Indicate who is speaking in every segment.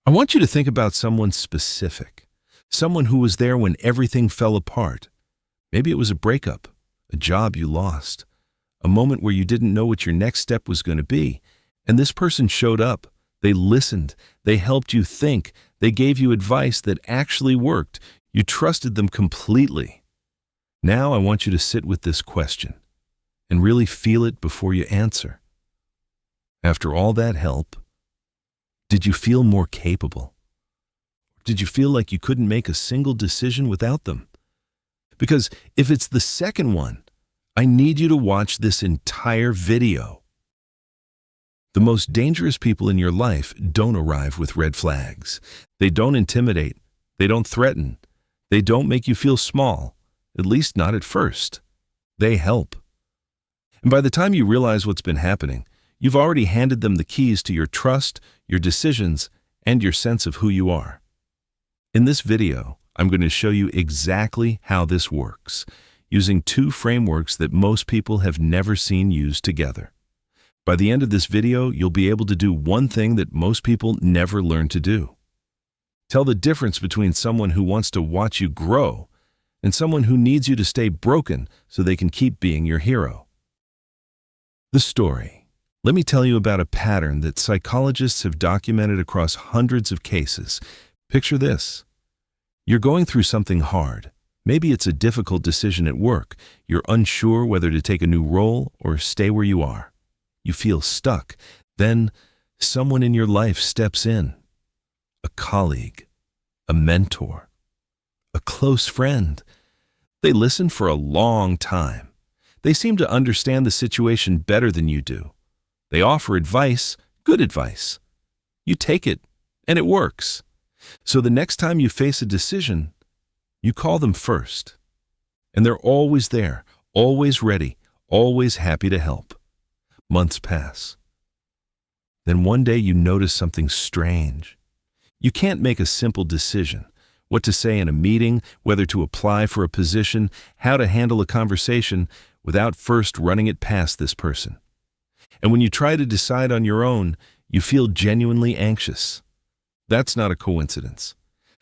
Speaker 1: I want you to think about someone specific, someone who was there when everything fell apart. Maybe it was a breakup, a job you lost, a moment where you didn't know what your next step was going to be, and this person showed up. They listened, they helped you think, they gave you advice that actually worked. You trusted them completely. Now I want you to sit with this question and really feel it before you answer. After all that help, did you feel more capable? Did you feel like you couldn't make a single decision without them? Because if it's the second one, I need you to watch this entire video. The most dangerous people in your life don't arrive with red flags. They don't intimidate. They don't threaten. They don't make you feel small, at least not at first. They help. And by the time you realize what's been happening, you've already handed them the keys to your trust, your decisions, and your sense of who you are. In this video, I'm going to show you exactly how this works, using two frameworks that most people have never seen used together. By the end of this video, you'll be able to do one thing that most people never learn to do. Tell the difference between someone who wants to watch you grow and someone who needs you to stay broken so they can keep being your hero. The story. Let me tell you about a pattern that psychologists have documented across hundreds of cases. Picture this. You're going through something hard. Maybe it's a difficult decision at work. You're unsure whether to take a new role or stay where you are. You feel stuck. Then someone in your life steps in. A colleague, a mentor, a close friend. They listen for a long time. They seem to understand the situation better than you do. They offer advice, good advice. You take it, and it works. So the next time you face a decision, you call them first. And they're always there, always ready, always happy to help. Months pass. Then one day you notice something strange. You can't make a simple decision. What to say in a meeting, whether to apply for a position, how to handle a conversation without first running it past this person. And when you try to decide on your own, you feel genuinely anxious. That's not a coincidence.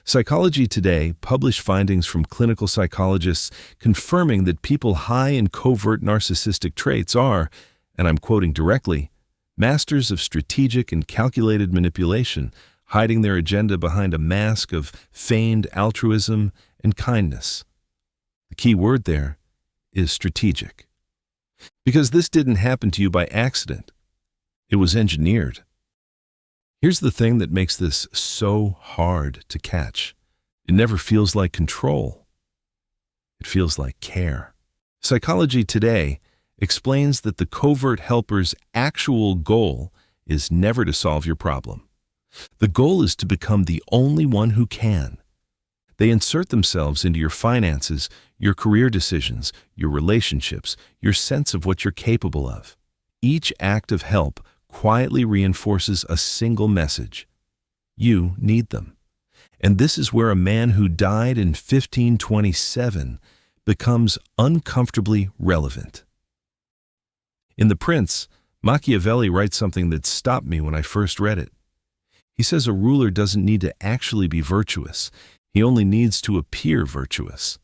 Speaker 1: Psychology Today published findings from clinical psychologists confirming that people high in covert narcissistic traits are, and I'm quoting directly, masters of strategic and calculated manipulation, hiding their agenda behind a mask of feigned altruism and kindness. The key word there is strategic. Because this didn't happen to you by accident. It was engineered. Here's the thing that makes this so hard to catch. It never feels like control. It feels like care. Psychology Today explains that the covert helper's actual goal is never to solve your problem. The goal is to become the only one who can. They insert themselves into your finances, your career decisions, your relationships, your sense of what you're capable of. Each act of help quietly reinforces a single message. You need them. And this is where a man who died in 1527 becomes uncomfortably relevant. In The Prince, Machiavelli writes something that stopped me when I first read it. He says a ruler doesn't need to actually be virtuous. He only needs to appear virtuous.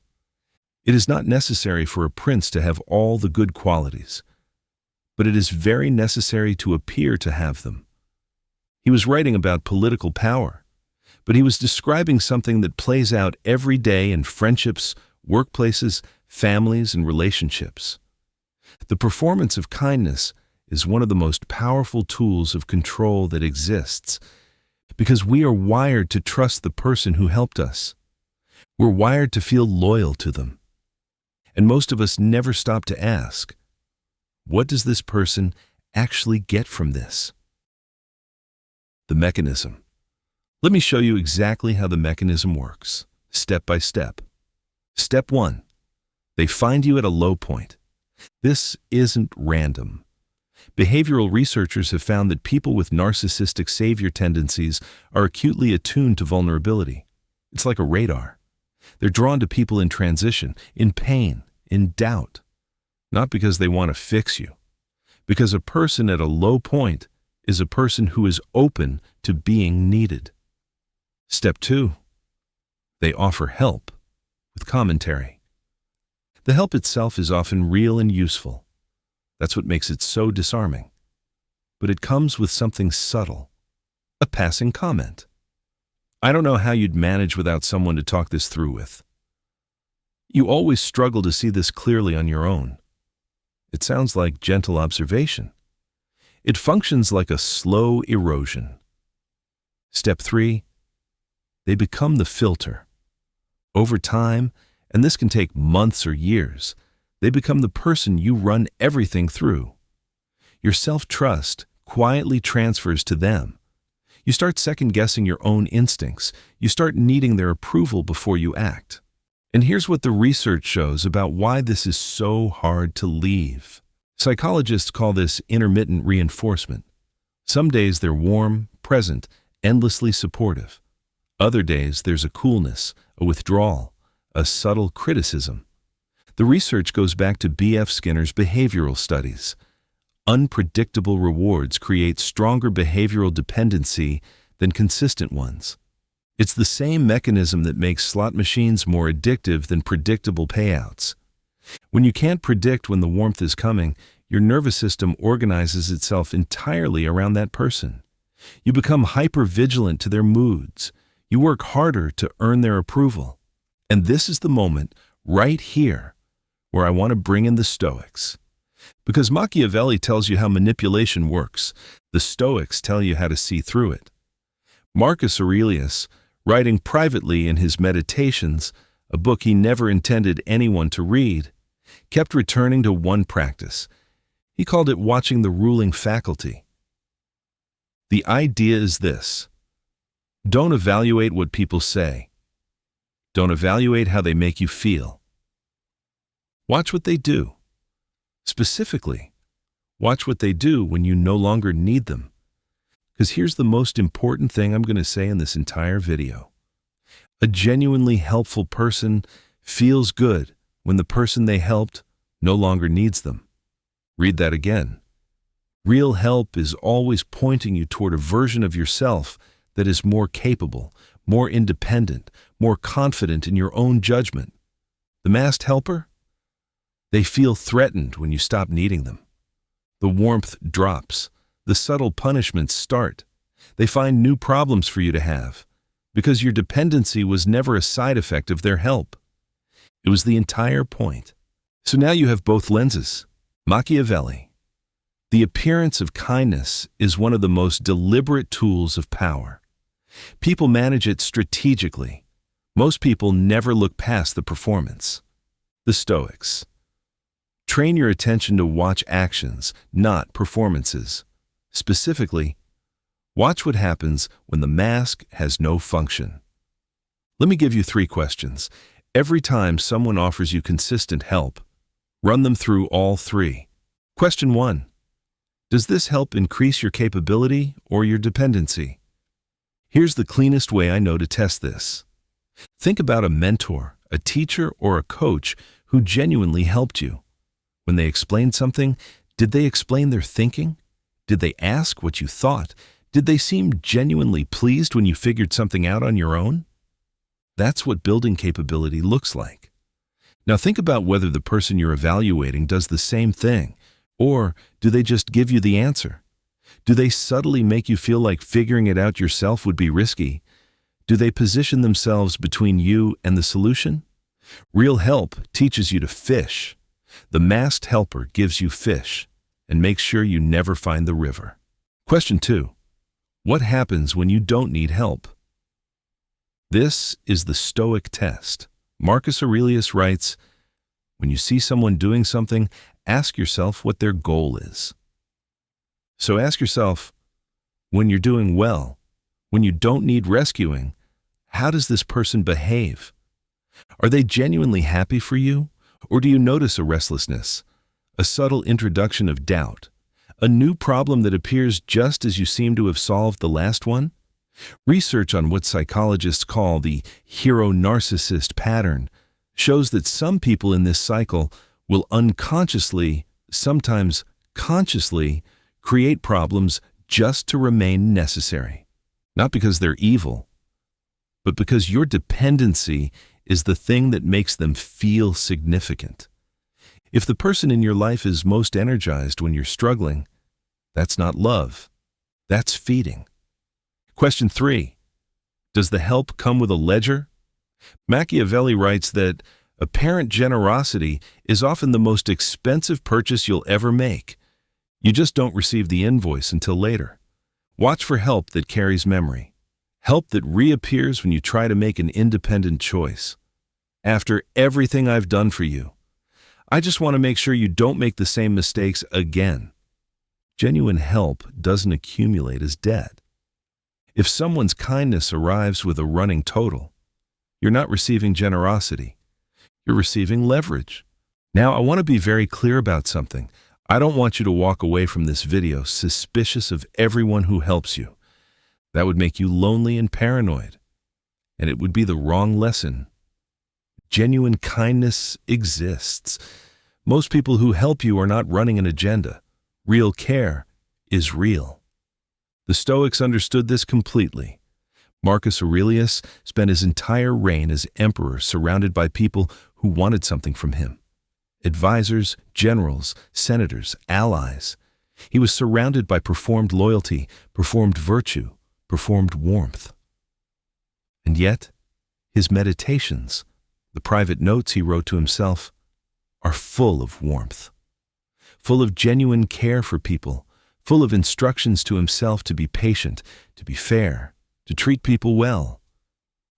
Speaker 1: It is not necessary for a prince to have all the good qualities, but it is very necessary to appear to have them. He was writing about political power, but he was describing something that plays out every day in friendships, workplaces, families, and relationships. The performance of kindness is one of the most powerful tools of control that exists, because we are wired to trust the person who helped us. We're wired to feel loyal to them. And most of us never stop to ask, what does this person actually get from this? The mechanism. Let me show you exactly how the mechanism works, step by step. Step 1. They find you at a low point. This isn't random. Behavioral researchers have found that people with narcissistic savior tendencies are acutely attuned to vulnerability. It's like a radar. They're drawn to people in transition, in pain, in doubt. Not because they want to fix you. Because a person at a low point is a person who is open to being needed. Step 2. They offer help with commentary. The help itself is often real and useful. That's what makes it so disarming. But it comes with something subtle, a passing comment. I don't know how you'd manage without someone to talk this through with. You always struggle to see this clearly on your own. It sounds like gentle observation. It functions like a slow erosion. Step 3. They become the filter. Over time, and this can take months or years, they become the person you run everything through. Your self-trust quietly transfers to them. You start second-guessing your own instincts. You start needing their approval before you act. And here's what the research shows about why this is so hard to leave. Psychologists call this intermittent reinforcement. Some days they're warm, present, endlessly supportive. Other days there's a coolness, a withdrawal, a subtle criticism. The research goes back to B.F. Skinner's behavioral studies. Unpredictable rewards create stronger behavioral dependency than consistent ones. It's the same mechanism that makes slot machines more addictive than predictable payouts. When you can't predict when the warmth is coming, your nervous system organizes itself entirely around that person. You become hyper-vigilant to their moods. You work harder to earn their approval. And this is the moment, right here, where I want to bring in the Stoics. Because Machiavelli tells you how manipulation works, the Stoics tell you how to see through it. Marcus Aurelius, writing privately in his Meditations, a book he never intended anyone to read, kept returning to one practice. He called it watching the ruling faculty. The idea is this: don't evaluate what people say. Don't evaluate how they make you feel. Watch what they do. Specifically, watch what they do when you no longer need them. Because here's the most important thing I'm going to say in this entire video. A genuinely helpful person feels good when the person they helped no longer needs them. Read that again. Real help is always pointing you toward a version of yourself that is more capable, more independent, more confident in your own judgment. The masked helper? They feel threatened when you stop needing them. The warmth drops. The subtle punishments start. They find new problems for you to have, because your dependency was never a side effect of their help. It was the entire point. So now you have both lenses. Machiavelli. The appearance of kindness is one of the most deliberate tools of power. People manage it strategically. Most people never look past the performance. The Stoics. Train your attention to watch actions, not performances. Specifically, watch what happens when the mask has no function. Let me give you 3 questions. Every time someone offers you consistent help, run them through all 3. Question 1. Does this help increase your capability or your dependency? Here's the cleanest way I know to test this. Think about a mentor, a teacher, or a coach who genuinely helped you. When they explained something, did they explain their thinking? Did they ask what you thought? Did they seem genuinely pleased when you figured something out on your own? That's what building capability looks like. Now think about whether the person you're evaluating does the same thing, or do they just give you the answer? Do they subtly make you feel like figuring it out yourself would be risky? Do they position themselves between you and the solution? Real help teaches you to fish. The masked helper gives you fish and makes sure you never find the river. Question 2. What happens when you don't need help? This is the Stoic test. Marcus Aurelius writes, when you see someone doing something, ask yourself what their goal is. So ask yourself, when you're doing well, when you don't need rescuing, how does this person behave? Are they genuinely happy for you? Or do you notice a restlessness, a subtle introduction of doubt, a new problem that appears just as you seem to have solved the last one? Research on what psychologists call the hero-narcissist pattern shows that some people in this cycle will unconsciously, sometimes consciously, create problems just to remain necessary. Not because they're evil, but because your dependency is the thing that makes them feel significant. If the person in your life is most energized when you're struggling, that's not love. That's feeding. Question 3. Does the help come with a ledger? Machiavelli writes that apparent generosity is often the most expensive purchase you'll ever make. You just don't receive the invoice until later. Watch for help that carries memory. Help that reappears when you try to make an independent choice. After everything I've done for you, I just want to make sure you don't make the same mistakes again. Genuine help doesn't accumulate as debt. If someone's kindness arrives with a running total, you're not receiving generosity. You're receiving leverage. Now, I want to be very clear about something. I don't want you to walk away from this video suspicious of everyone who helps you. That would make you lonely and paranoid, and it would be the wrong lesson. Genuine kindness exists. Most people who help you are not running an agenda. Real care is real. The Stoics understood this completely. Marcus Aurelius spent his entire reign as emperor surrounded by people who wanted something from him. Advisors, generals, senators, allies. He was surrounded by performed loyalty, performed virtue, performed warmth. And yet, his meditations, the private notes he wrote to himself, are full of warmth, full of genuine care for people, full of instructions to himself to be patient, to be fair, to treat people well.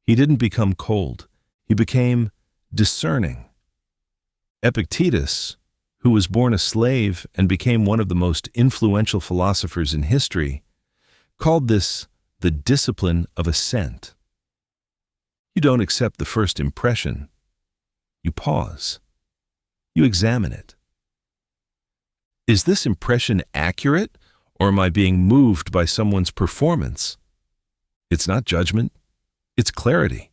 Speaker 1: He didn't become cold. He became discerning. Epictetus, who was born a slave and became one of the most influential philosophers in history, called this the discipline of assent. You don't accept the first impression. You pause. You examine it. Is this impression accurate, or am I being moved by someone's performance? It's not judgment, it's clarity.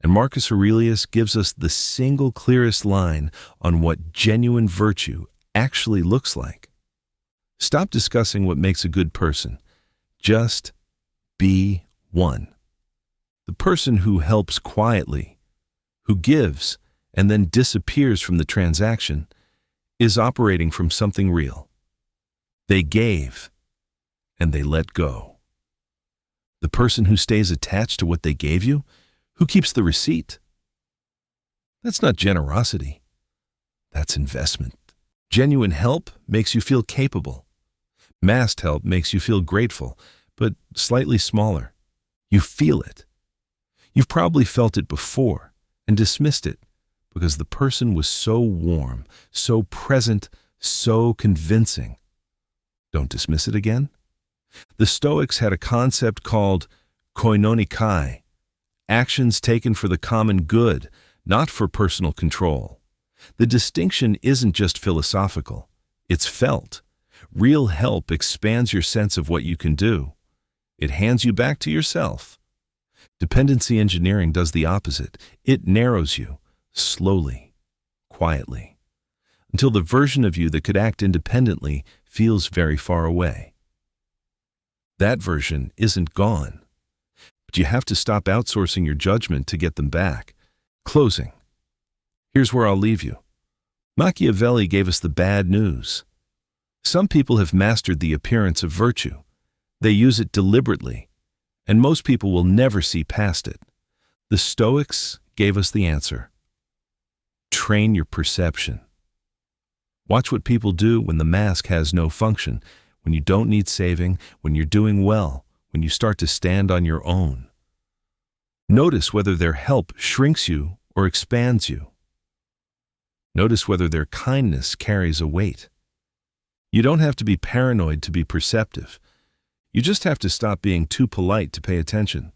Speaker 1: And Marcus Aurelius gives us the single clearest line on what genuine virtue actually looks like. Stop discussing what makes a good person. Just be one. The person who helps quietly, who gives and then disappears from the transaction, is operating from something real. They gave and they let go. The person who stays attached to what they gave you, who keeps the receipt? That's not generosity. That's investment. Genuine help makes you feel capable. Masked help makes you feel grateful, but slightly smaller. You feel it. You've probably felt it before and dismissed it because the person was so warm, so present, so convincing. Don't dismiss it again. The Stoics had a concept called koinonikai, actions taken for the common good, not for personal control. The distinction isn't just philosophical, it's felt. Real help expands your sense of what you can do. It hands you back to yourself. Dependency engineering does the opposite. It narrows you, slowly, quietly, until the version of you that could act independently feels very far away. That version isn't gone, but you have to stop outsourcing your judgment to get them back. Closing. Here's where I'll leave you. Machiavelli gave us the bad news. Some people have mastered the appearance of virtue. They use it deliberately, and most people will never see past it. The Stoics gave us the answer. Train your perception. Watch what people do when the mask has no function, when you don't need saving, when you're doing well, when you start to stand on your own. Notice whether their help shrinks you or expands you. Notice whether their kindness carries a weight. You don't have to be paranoid to be perceptive. You just have to stop being too polite to pay attention.